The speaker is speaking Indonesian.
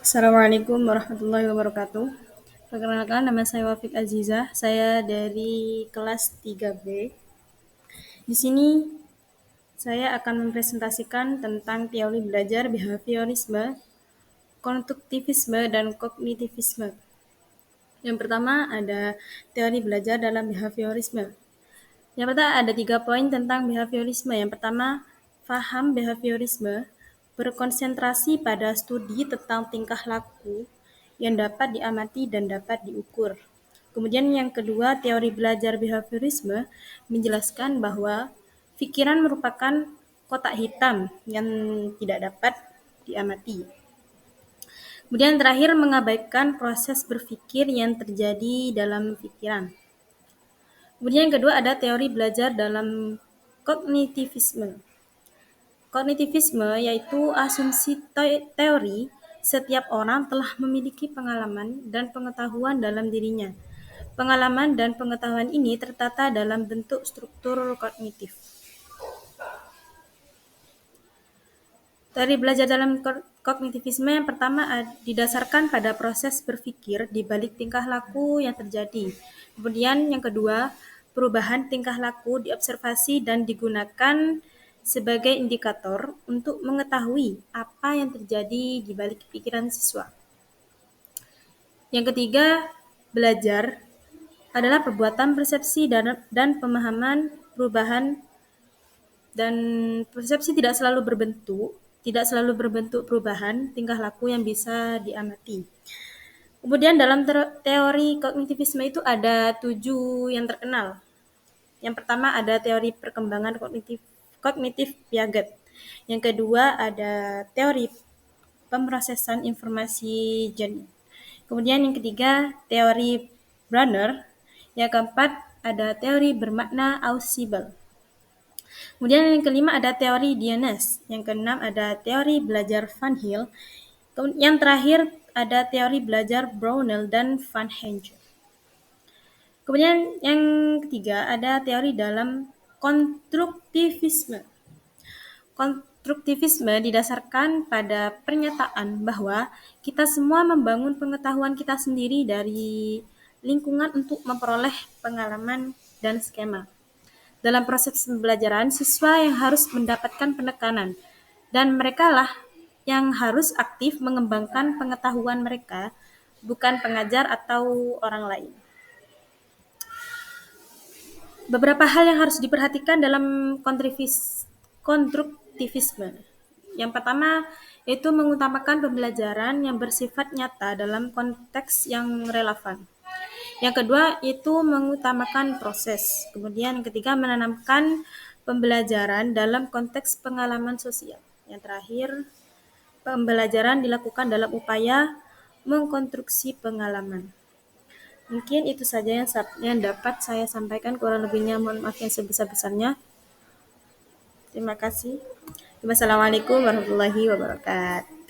Assalamualaikum warahmatullahi wabarakatuh. Perkenalkan, nama saya Wafik Azizah. Saya dari kelas 3B. Di sini saya akan mempresentasikan tentang teori belajar behaviorisme, konstruktivisme, dan kognitivisme. Yang pertama ada teori belajar dalam behaviorisme. Yang pertama ada 3 poin tentang behaviorisme. Yang pertama, paham behaviorisme berkonsentrasi pada studi tentang tingkah laku yang dapat diamati dan dapat diukur. Kemudian yang kedua, teori belajar behaviorisme menjelaskan bahwa pikiran merupakan kotak hitam yang tidak dapat diamati. Kemudian terakhir, mengabaikan proses berpikir yang terjadi dalam pikiran. Kemudian yang kedua ada teori belajar dalam kognitivisme. Kognitivisme yaitu asumsi teori setiap orang telah memiliki pengalaman dan pengetahuan dalam dirinya. Pengalaman dan pengetahuan ini tertata dalam bentuk struktur kognitif. Teori belajar dalam kognitivisme yang pertama didasarkan pada proses berpikir di balik tingkah laku yang terjadi. Kemudian yang kedua, perubahan tingkah laku diobservasi dan digunakan sebagai indikator untuk mengetahui apa yang terjadi di balik pikiran siswa. Yang ketiga, belajar adalah perbuatan persepsi dan pemahaman perubahan, dan persepsi tidak selalu berbentuk perubahan tingkah laku yang bisa diamati. Kemudian dalam teori kognitivisme itu ada 7 yang terkenal. Yang pertama ada teori perkembangan kognitif Piaget. Yang kedua ada teori pemrosesan informasi jenis. Kemudian yang ketiga teori Brunner. Yang keempat ada teori bermakna ausible. Kemudian yang kelima ada teori Dionys. Yang keenam ada teori belajar Van Hill. Yang terakhir ada teori belajar Brownell dan Van Henge. Kemudian yang ketiga ada teori dalam konstruktivisme. Konstruktivisme didasarkan pada pernyataan bahwa kita semua membangun pengetahuan kita sendiri dari lingkungan untuk memperoleh pengalaman dan skema. Dalam proses pembelajaran, siswa yang harus mendapatkan penekanan, dan merekalah yang harus aktif mengembangkan pengetahuan mereka, bukan pengajar atau orang lain. Beberapa hal yang harus diperhatikan dalam konstruktivisme. Yang pertama, yaitu mengutamakan pembelajaran yang bersifat nyata dalam konteks yang relevan. Yang kedua, itu mengutamakan proses. Kemudian yang ketiga, menanamkan pembelajaran dalam konteks pengalaman sosial. Yang terakhir, pembelajaran dilakukan dalam upaya mengkonstruksi pengalaman. Mungkin itu saja yang dapat saya sampaikan, kurang lebihnya mohon maaf yang sebesar-besarnya. Terima kasih. Wassalamualaikum warahmatullahi wabarakatuh.